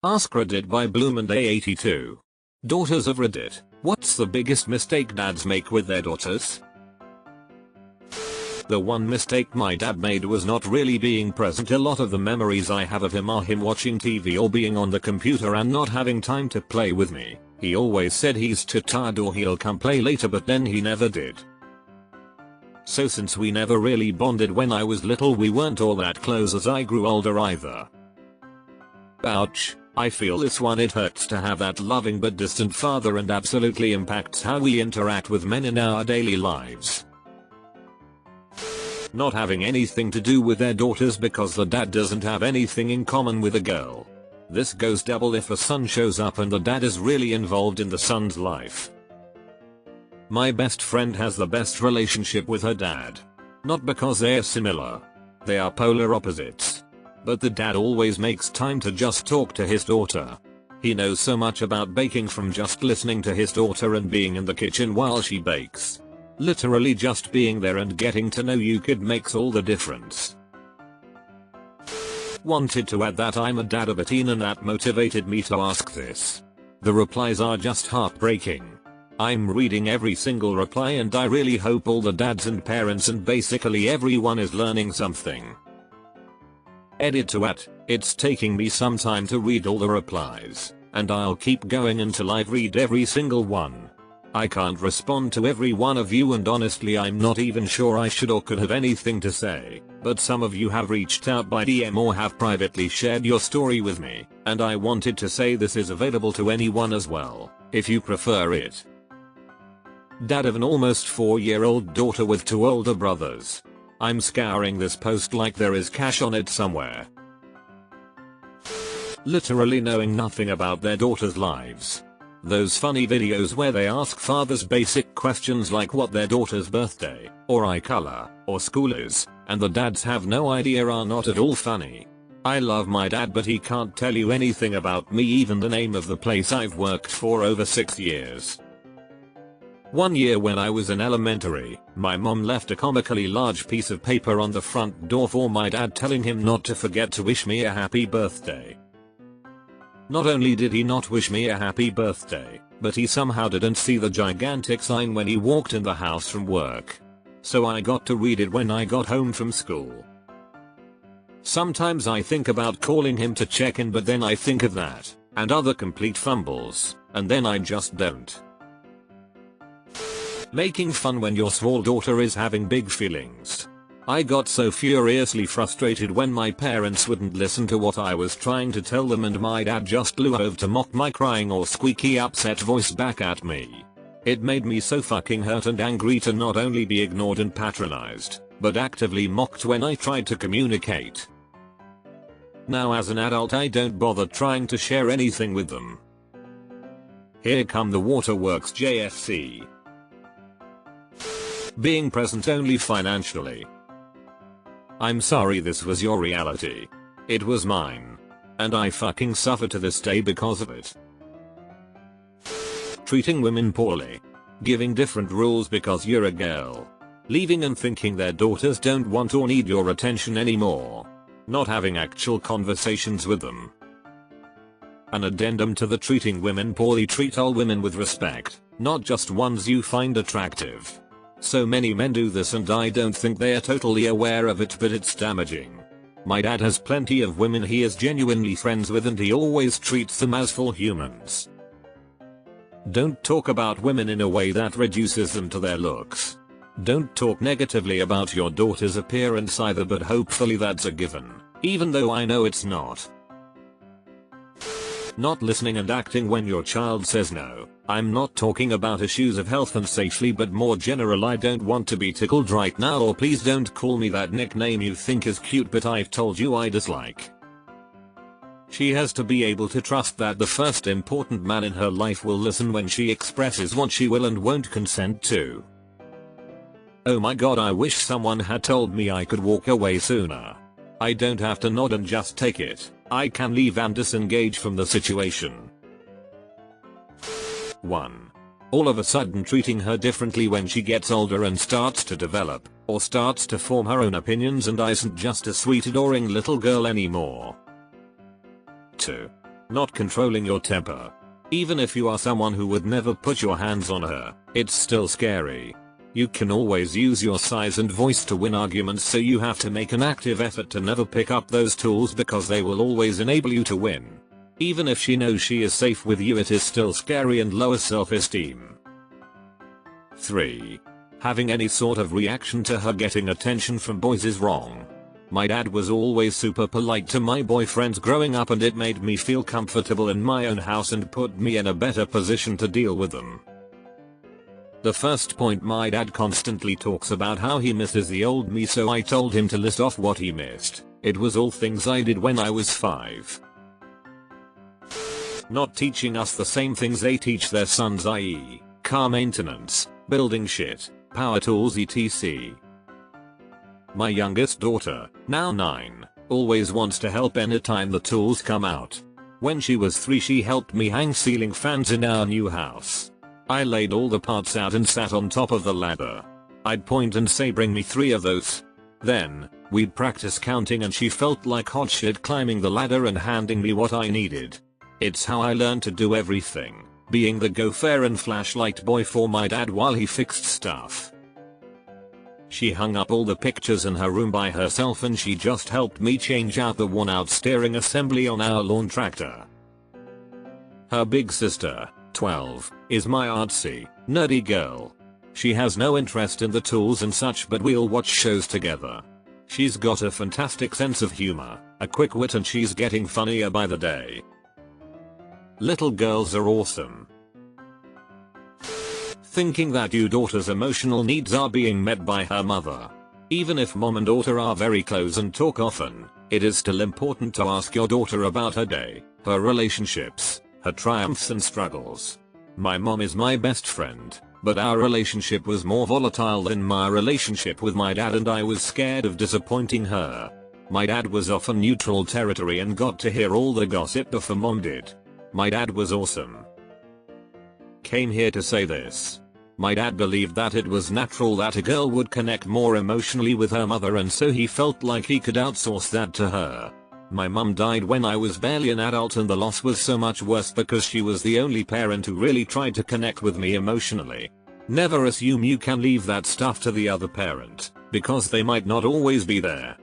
AskReddit by BloomandA82. Daughters of Reddit, what's the biggest mistake dads make with their daughters? The one mistake my dad made was not really being present. A lot of the memories I have of him are him watching TV or being on the computer and not having time to play with me. He always said he's too tired or he'll come play later, but then he never did. So since we never really bonded when I was little, we weren't all that close as I grew older either. Ouch, I feel this one. It hurts to have that loving but distant father and absolutely impacts how we interact with men in our daily lives. Not having anything to do with their daughters because the dad doesn't have anything in common with the girl. This goes double if a son shows up and the dad is really involved in the son's life. My best friend has the best relationship with her dad. Not because they are similar. They are polar opposites. But the dad always makes time to just talk to his daughter. He knows so much about baking from just listening to his daughter and being in the kitchen while she bakes. Literally just being there and getting to know you kid makes all the difference. Wanted to add that I'm a dad of a teen and that motivated me to ask this. The replies are just heartbreaking. I'm reading every single reply and I really hope all the dads and parents and basically everyone is learning something. Edit to at, it's taking me some time to read all the replies, and I'll keep going until I've read every single one. I can't respond to every one of you and honestly I'm not even sure I should or could have anything to say, but some of you have reached out by DM or have privately shared your story with me, and I wanted to say this is available to anyone as well, if you prefer it. Dad of an almost 4-year-old daughter with 2 older brothers. I'm scouring this post like there is cash on it somewhere. Literally knowing nothing about their daughters' lives. Those funny videos where they ask fathers basic questions like what their daughter's birthday, or eye color, or school is, and the dads have no idea are not at all funny. I love my dad but he can't tell you anything about me, even the name of the place I've worked for over 6 years. One year when I was in elementary, my mom left a comically large piece of paper on the front door for my dad telling him not to forget to wish me a happy birthday. Not only did he not wish me a happy birthday, but he somehow didn't see the gigantic sign when he walked in the house from work. So I got to read it when I got home from school. Sometimes I think about calling him to check in, but then I think of that, and other complete fumbles, and then I just don't. Making fun when your small daughter is having big feelings. I got so furiously frustrated when my parents wouldn't listen to what I was trying to tell them and my dad just flew over to mock my crying or squeaky upset voice back at me. It made me so fucking hurt and angry to not only be ignored and patronized, but actively mocked when I tried to communicate. Now as an adult I don't bother trying to share anything with them. Here come the waterworks JFC. Being present only financially. I'm sorry this was your reality. It was mine. And I fucking suffer to this day because of it. Treating women poorly. Giving different rules because you're a girl. Leaving and thinking their daughters don't want or need your attention anymore. Not having actual conversations with them. An addendum to the treating women poorly: treat all women with respect, not just ones you find attractive. So many men do this and I don't think they are totally aware of it, but it's damaging. My dad has plenty of women he is genuinely friends with and he always treats them as full humans. Don't talk about women in a way that reduces them to their looks. Don't talk negatively about your daughter's appearance either, but hopefully that's a given, even though I know it's not. Not listening and acting when your child says no. I'm not talking about issues of health and safety, but more general: I don't want to be tickled right now, or please don't call me that nickname you think is cute but I've told you I dislike. She has to be able to trust that the first important man in her life will listen when she expresses what she will and won't consent to. Oh my god, I wish someone had told me I could walk away sooner. I don't have to nod and just take it. I can leave and disengage from the situation. 1. All of a sudden treating her differently when she gets older and starts to develop, or starts to form her own opinions and isn't just a sweet adoring little girl anymore. 2. Not controlling your temper. Even if you are someone who would never put your hands on her, it's still scary. You can always use your size and voice to win arguments, so you have to make an active effort to never pick up those tools because they will always enable you to win. Even if she knows she is safe with you, it is still scary and lowers self-esteem. 3. Having any sort of reaction to her getting attention from boys is wrong. My dad was always super polite to my boyfriends growing up, and it made me feel comfortable in my own house and put me in a better position to deal with them. The first point, my dad constantly talks about how he misses the old me, so I told him to list off what he missed. It was all things I did when I was 5. Not teaching us the same things they teach their sons, i.e., car maintenance, building shit, power tools, etc. My youngest daughter, now 9, always wants to help anytime the tools come out. When she was 3, she helped me hang ceiling fans in our new house. I laid all the parts out and sat on top of the ladder. I'd point and say, bring me 3 of those. Then, we'd practice counting, and she felt like hot shit climbing the ladder and handing me what I needed. It's how I learned to do everything, being the gopher and flashlight boy for my dad while he fixed stuff. She hung up all the pictures in her room by herself, and she just helped me change out the worn out steering assembly on our lawn tractor. Her big sister, 12, is my artsy, nerdy girl. She has no interest in the tools and such, but we'll watch shows together. She's got a fantastic sense of humor, a quick wit, and she's getting funnier by the day. Little girls are awesome. Thinking that your daughter's emotional needs are being met by her mother. Even if mom and daughter are very close and talk often, it is still important to ask your daughter about her day, her relationships, her triumphs and struggles. My mom is my best friend, but our relationship was more volatile than my relationship with my dad, and I was scared of disappointing her. My dad was often neutral territory and got to hear all the gossip before mom did. My dad was awesome. Came here to say this. My dad believed that it was natural that a girl would connect more emotionally with her mother, and so he felt like he could outsource that to her. My mum died when I was barely an adult, and the loss was so much worse because she was the only parent who really tried to connect with me emotionally. Never assume you can leave that stuff to the other parent, because they might not always be there.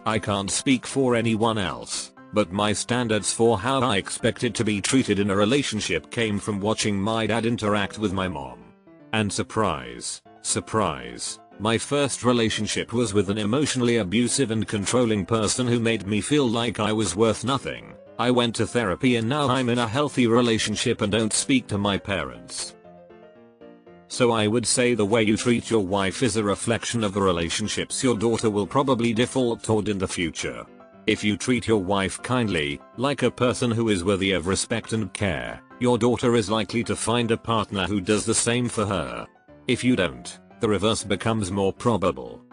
I can't speak for anyone else, but my standards for how I expected to be treated in a relationship came from watching my dad interact with my mom. And surprise, surprise, my first relationship was with an emotionally abusive and controlling person who made me feel like I was worth nothing. I went to therapy, and now I'm in a healthy relationship and don't speak to my parents. So I would say the way you treat your wife is a reflection of the relationships your daughter will probably default toward in the future. If you treat your wife kindly, like a person who is worthy of respect and care, your daughter is likely to find a partner who does the same for her. If you don't, the reverse becomes more probable.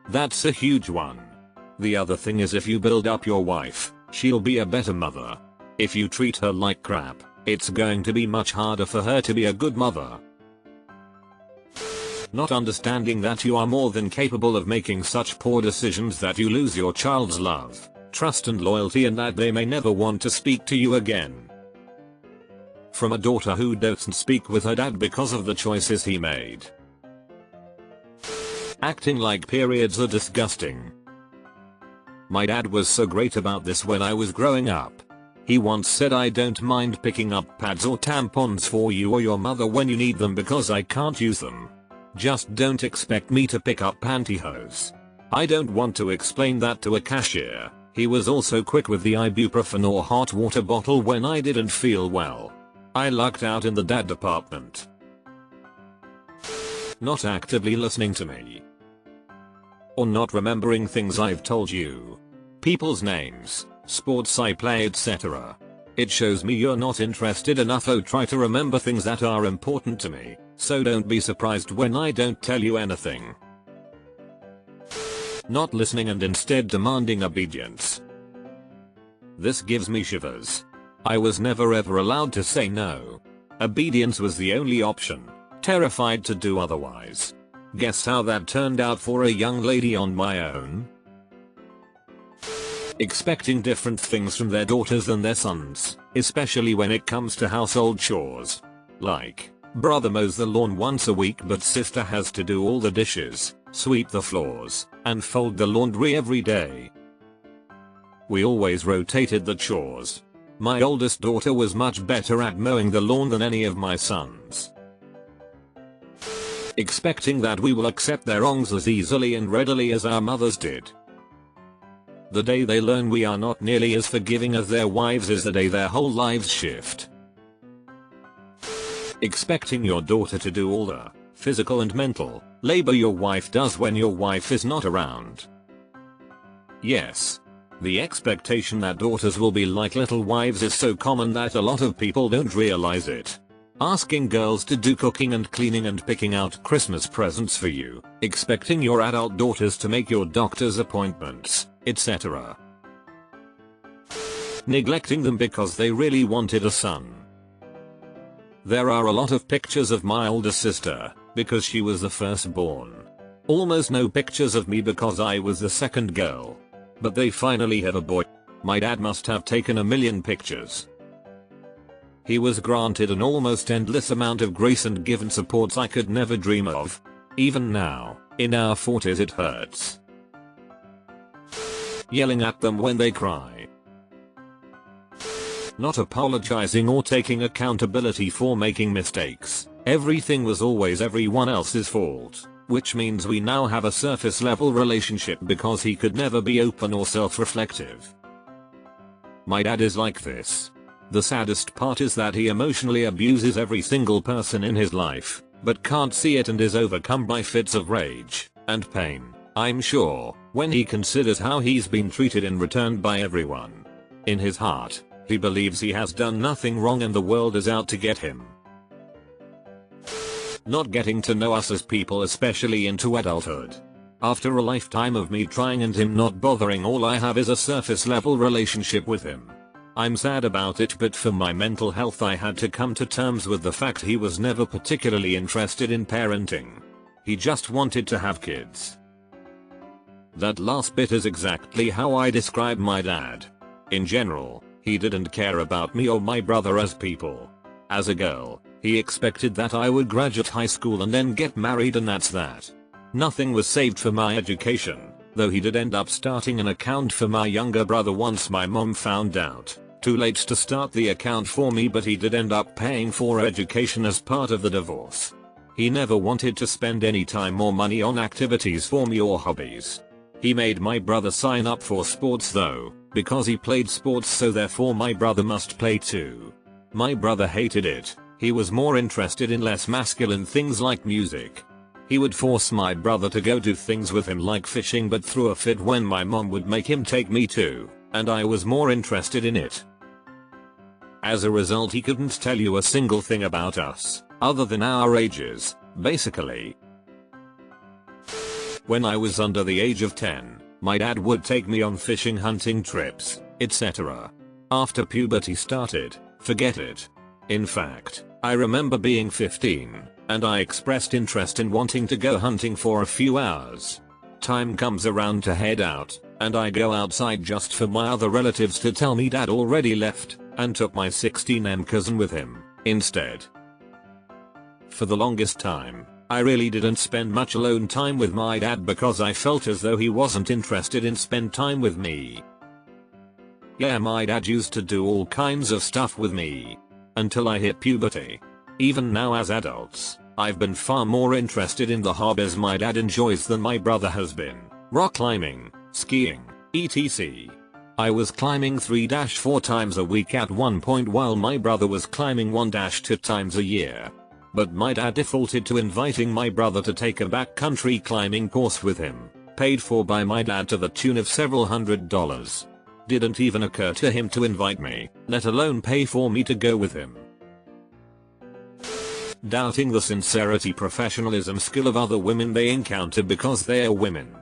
That's a huge one. The other thing is, if you build up your wife, she'll be a better mother. If you treat her like crap, it's going to be much harder for her to be a good mother. Not understanding that you are more than capable of making such poor decisions that you lose your child's love, trust and loyalty, and that they may never want to speak to you again. From a daughter who doesn't speak with her dad because of the choices he made. Acting like periods are disgusting. My dad was so great about this when I was growing up. He once said, I don't mind picking up pads or tampons for you or your mother when you need them because I can't use them. Just don't expect me to pick up pantyhose. I don't want to explain that to a cashier. He was also quick with the ibuprofen or hot water bottle when I didn't feel well. I lucked out in the dad department. Not actively listening to me. Or not remembering things I've told you. People's names, sports I play, etc. It shows me you're not interested enough. Try to remember things that are important to me, so don't be surprised when I don't tell you anything. Not listening and instead demanding obedience. This gives me shivers. I was never ever allowed to say no. Obedience was the only option, terrified to do otherwise. Guess how that turned out for a young lady on my own? Expecting different things from their daughters than their sons, especially when it comes to household chores. Like, brother mows the lawn once a week but sister has to do all the dishes, sweep the floors, and fold the laundry every day. We always rotated the chores. My oldest daughter was much better at mowing the lawn than any of my sons. Expecting that we will accept their wrongs as easily and readily as our mothers did. The day they learn we are not nearly as forgiving as their wives is the day their whole lives shift. Expecting your daughter to do all the physical and mental labor your wife does when your wife is not around. Yes. The expectation that daughters will be like little wives is so common that a lot of people don't realize it. Asking girls to do cooking and cleaning and picking out Christmas presents for you, expecting your adult daughters to make your doctor's appointments, etc. Neglecting them because they really wanted a son. There are a lot of pictures of my older sister, because she was the firstborn. Almost no pictures of me because I was the second girl. But they finally have a boy. My dad must have taken a million pictures. He was granted an almost endless amount of grace and given supports I could never dream of. Even now, in our 40s it hurts. Yelling at them when they cry. Not apologizing or taking accountability for making mistakes. Everything was always everyone else's fault. Which means we now have a surface level relationship because he could never be open or self-reflective. My dad is like this. The saddest part is that he emotionally abuses every single person in his life, but can't see it and is overcome by fits of rage and pain, I'm sure, when he considers how he's been treated in return by everyone. In his heart, he believes he has done nothing wrong and the world is out to get him. Not getting to know us as people, especially into adulthood. After a lifetime of me trying and him not bothering, all I have is a surface level relationship with him. I'm sad about it, but for my mental health I had to come to terms with the fact he was never particularly interested in parenting. He just wanted to have kids. That last bit is exactly how I describe my dad. In general, he didn't care about me or my brother as people. As a girl, he expected that I would graduate high school and then get married, and that's that. Nothing was saved for my education, though he did end up starting an account for my younger brother once my mom found out. Too late to start the account for me, but he did end up paying for education as part of the divorce. He never wanted to spend any time or money on activities for me or hobbies. He made my brother sign up for sports though, because he played sports, so therefore my brother must play too. My brother hated it. He was more interested in less masculine things like music. He would force my brother to go do things with him like fishing, but threw a fit when my mom would make him take me too, and I was more interested in it. As a result, he couldn't tell you a single thing about us, other than our ages, basically. When I was under the age of 10, my dad would take me on fishing, hunting trips, etc. After puberty started, forget it. In fact, I remember being 15, and I expressed interest in wanting to go hunting for a few hours. Time comes around to head out, and I go outside just for my other relatives to tell me dad already left, and took my 16M cousin with him, instead. For the longest time, I really didn't spend much alone time with my dad because I felt as though he wasn't interested in spend time with me. Yeah, my dad used to do all kinds of stuff with me. Until I hit puberty. Even now as adults, I've been far more interested in the hobbies my dad enjoys than my brother has been. Rock climbing, skiing, etc. I was climbing 3-4 times a week at one point while my brother was climbing 1-2 times a year. But my dad defaulted to inviting my brother to take a backcountry climbing course with him, paid for by my dad to the tune of several $100s. Didn't even occur to him to invite me, let alone pay for me to go with him. Doubting the sincerity, professionalism, skill of other women they encounter because they are women.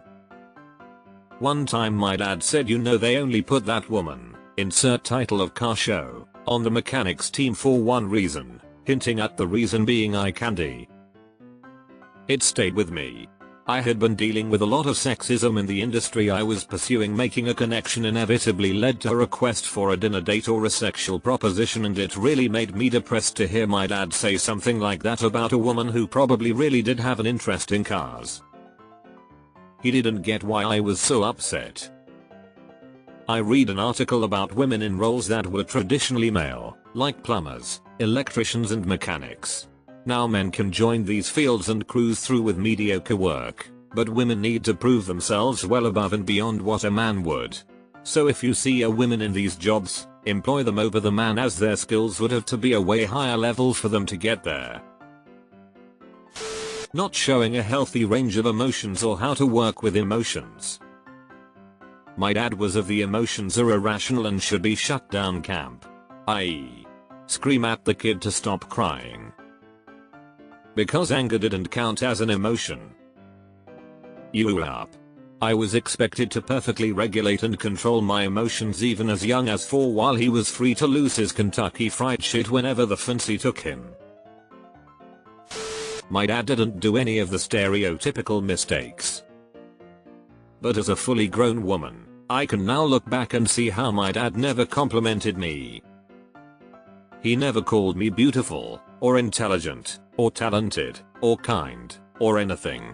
One time my dad said, you know, they only put that woman, insert title of car show, on the mechanics team for one reason, hinting at the reason being eye candy. It stayed with me. I had been dealing with a lot of sexism in the industry I was pursuing. Making a connection inevitably led to a request for a dinner date or a sexual proposition, and it really made me depressed to hear my dad say something like that about a woman who probably really did have an interest in cars. He didn't get why I was so upset. I read an article about women in roles that were traditionally male, like plumbers, electricians and mechanics. Now men can join these fields and cruise through with mediocre work, but women need to prove themselves well above and beyond what a man would. So if you see a woman in these jobs, employ them over the man, as their skills would have to be a way higher level for them to get there. Not showing a healthy range of emotions or how to work with emotions. My dad was of the emotions are irrational and should be shut down camp. I.e. scream at the kid to stop crying. Because anger didn't count as an emotion. You up. I was expected to perfectly regulate and control my emotions even as young as 4, while he was free to lose his Kentucky Fried shit whenever the fancy took him. My dad didn't do any of the stereotypical mistakes. But as a fully grown woman, I can now look back and see how my dad never complimented me. He never called me beautiful, or intelligent, or talented, or kind, or anything.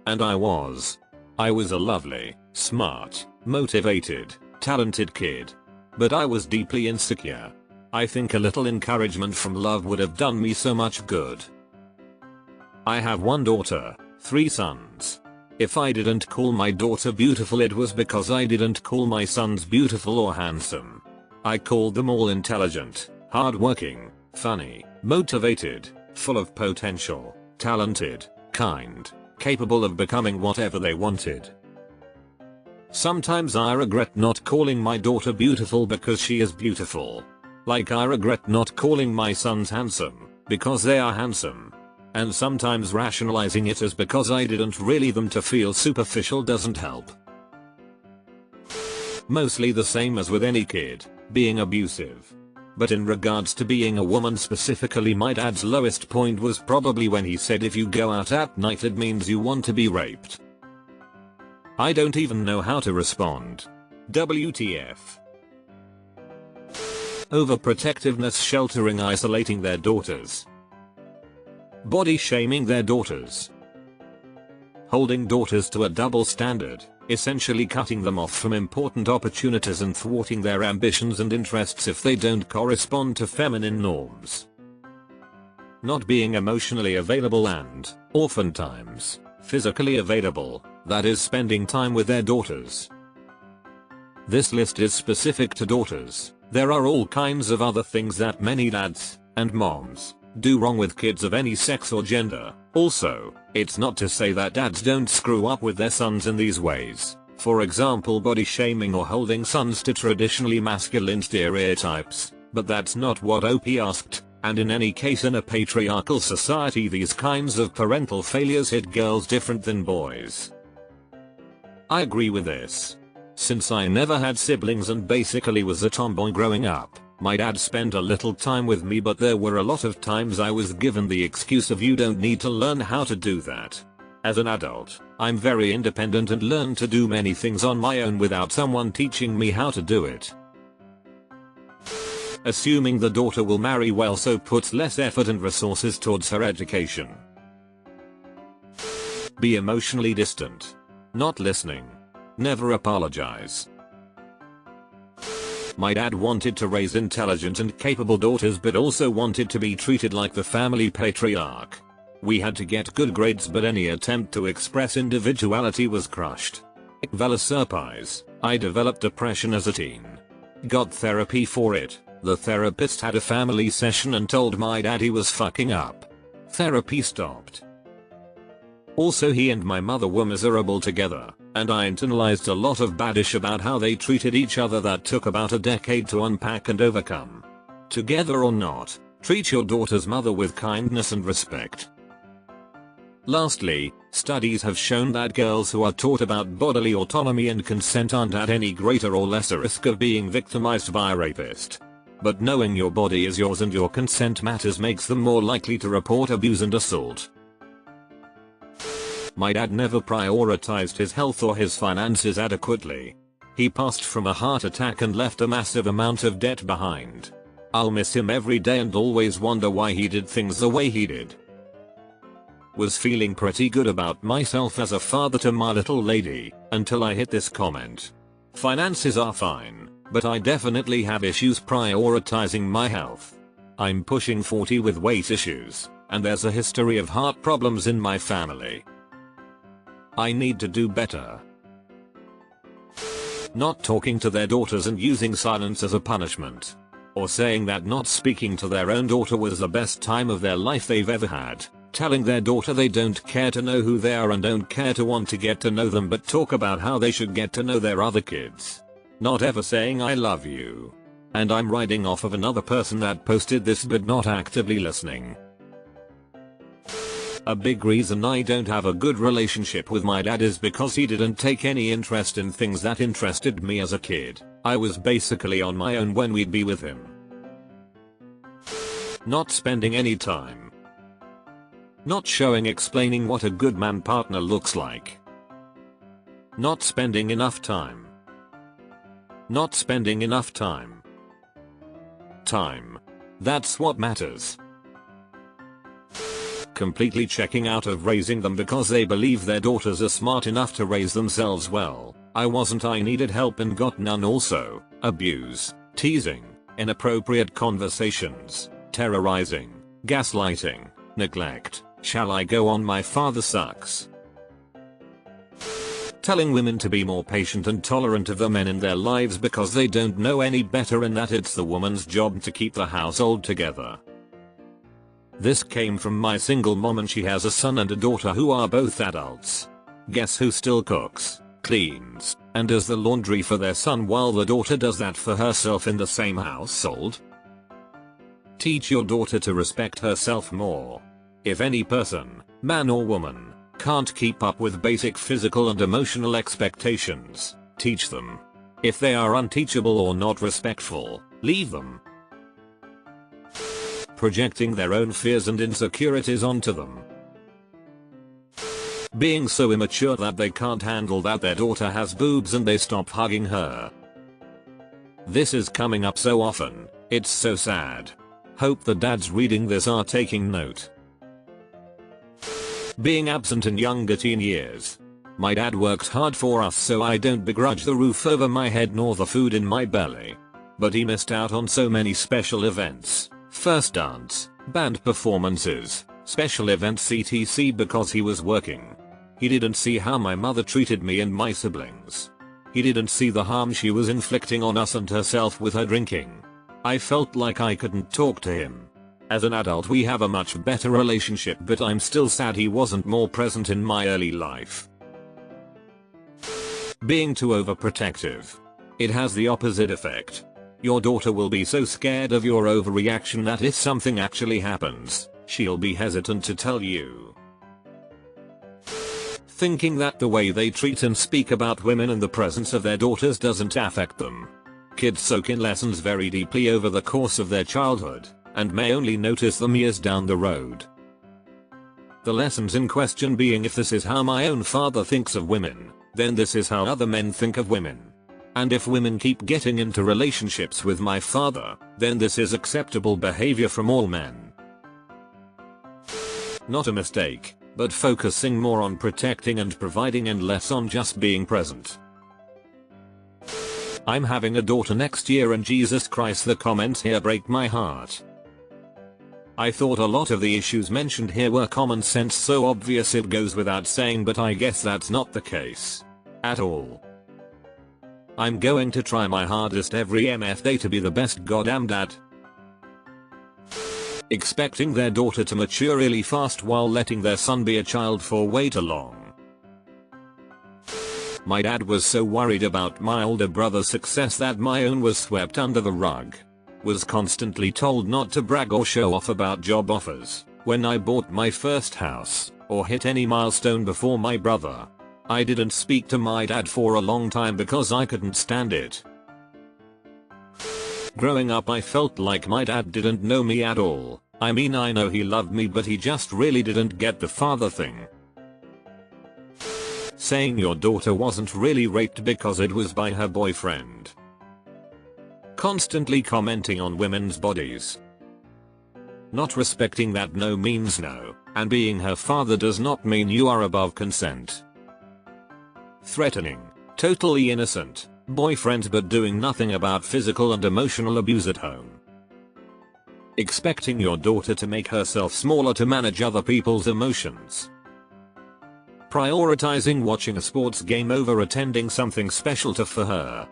And I was a lovely, smart, motivated, talented kid. But I was deeply insecure. I think a little encouragement from love would have done me so much good. I have 1 daughter, 3 sons. If I didn't call my daughter beautiful, it was because I didn't call my sons beautiful or handsome. I called them all intelligent, hardworking, funny, motivated, full of potential, talented, kind, capable of becoming whatever they wanted. Sometimes I regret not calling my daughter beautiful because she is beautiful. Like I regret not calling my sons handsome, because they are handsome. And sometimes rationalizing it as because I didn't really them to feel superficial doesn't help. Mostly the same as with any kid, being abusive. But in regards to being a woman specifically, my dad's lowest point was probably when he said if you go out at night it means you want to be raped. I don't even know how to respond. WTF. Overprotectiveness, sheltering, isolating their daughters. Body shaming their daughters. Holding daughters to a double standard, essentially cutting them off from important opportunities and thwarting their ambitions and interests if they don't correspond to feminine norms. Not being emotionally available and, oftentimes, physically available, that is spending time with their daughters. This list is specific to daughters. There are all kinds of other things that many dads and moms do wrong with kids of any sex or gender. Also, it's not to say that dads don't screw up with their sons in these ways. For example, body shaming or holding sons to traditionally masculine stereotypes, but that's not what OP asked, and in any case in a patriarchal society these kinds of parental failures hit girls different than boys. I agree with this. Since I never had siblings and basically was a tomboy growing up, my dad spent a little time with me, but there were a lot of times I was given the excuse of you don't need to learn how to do that. As an adult, I'm very independent and learned to do many things on my own without someone teaching me how to do it. Assuming the daughter will marry well, so puts less effort and resources towards her education. Be emotionally distant. Not listening. Never apologize. My dad wanted to raise intelligent and capable daughters, but also wanted to be treated like the family patriarch. We had to get good grades, but any attempt to express individuality was crushed. Vela surprise, I developed depression as a teen. Got therapy for it. The therapist had a family session and told my dad he was fucking up. Therapy stopped. Also, he and my mother were miserable together, and I internalized a lot of baddish about how they treated each other that took about a decade to unpack and overcome. Together or not, treat your daughter's mother with kindness and respect. Lastly, studies have shown that girls who are taught about bodily autonomy and consent aren't at any greater or lesser risk of being victimized by a rapist. But knowing your body is yours and your consent matters makes them more likely to report abuse and assault. My dad never prioritized his health or his finances adequately. He passed from a heart attack and left a massive amount of debt behind. I'll miss him every day and always wonder why he did things the way he did. Was feeling pretty good about myself as a father to my little lady, until I hit this comment. Finances are fine, but I definitely have issues prioritizing my health. I'm pushing 40 with weight issues, and there's a history of heart problems in my family. I need to do better. Not talking to their daughters and using silence as a punishment. Or saying that not speaking to their own daughter was the best time of their life they've ever had. Telling their daughter they don't care to know who they are and don't care to want to get to know them but talk about how they should get to know their other kids. Not ever saying I love you. And I'm riding off of another person that posted this but not actively listening. A big reason I don't have a good relationship with my dad is because he didn't take any interest in things that interested me as a kid. I was basically on my own when we'd be with him. Not spending any time. Not showing explaining what a good man partner looks like. Not spending enough time. Not spending enough time. Time. That's what matters. Completely checking out of raising them because they believe their daughters are smart enough to raise themselves well. I wasn't. I needed help and got none. Also, abuse, teasing, inappropriate conversations, terrorizing, gaslighting, neglect. Shall I go on? My father sucks. Telling women to be more patient and tolerant of the men in their lives because they don't know any better and that it's the woman's job to keep the household together. This came from my single mom and she has a son and a daughter who are both adults. Guess who still cooks, cleans, and does the laundry for their son while the daughter does that for herself in the same household? Teach your daughter to respect herself more. If any person, man or woman, can't keep up with basic physical and emotional expectations, teach them. If they are unteachable or not respectful, leave them. Projecting their own fears and insecurities onto them. Being so immature that they can't handle that their daughter has boobs and they stop hugging her. This is coming up so often, it's so sad. Hope the dads reading this are taking note. Being absent in younger teen years. My dad worked hard for us so I don't begrudge the roof over my head nor the food in my belly. But he missed out on so many special events. First dance, band performances, special events etc. because he was working. He didn't see how my mother treated me and my siblings. He didn't see the harm she was inflicting on us and herself with her drinking. I felt like I couldn't talk to him. As an adult we have a much better relationship but I'm still sad he wasn't more present in my early life. Being too overprotective. It has the opposite effect. Your daughter will be so scared of your overreaction that if something actually happens, she'll be hesitant to tell you. Thinking that the way they treat and speak about women in the presence of their daughters doesn't affect them. Kids soak in lessons very deeply over the course of their childhood, and may only notice them years down the road. The lessons in question being, if this is how my own father thinks of women, then this is how other men think of women. And if women keep getting into relationships with my father, then this is acceptable behavior from all men. Not a mistake, but focusing more on protecting and providing and less on just being present. I'm having a daughter next year and Jesus Christ, the comments here break my heart. I thought a lot of the issues mentioned here were common sense, so obvious it goes without saying, but I guess that's not the case. At all. I'm going to try my hardest every MF day to be the best goddamn dad. Expecting their daughter to mature really fast while letting their son be a child for way too long. My dad was so worried about my older brother's success that my own was swept under the rug. Was constantly told not to brag or show off about job offers when I bought my first house, or hit any milestone before my brother. I didn't speak to my dad for a long time because I couldn't stand it. Growing up I felt like my dad didn't know me at all. I mean, I know he loved me but he just really didn't get the father thing. saying your daughter wasn't really raped because it was by her boyfriend. Constantly commenting on women's bodies. Not respecting that no means no, and being her father does not mean you are above consent. Threatening, totally innocent, boyfriend but doing nothing about physical and emotional abuse at home. Expecting your daughter to make herself smaller to manage other people's emotions. Prioritizing watching a sports game over attending something special for her.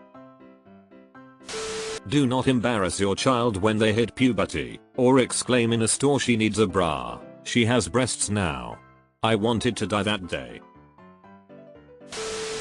Do not embarrass your child when they hit puberty, or exclaim in a store she needs a bra, she has breasts now. I wanted to die that day.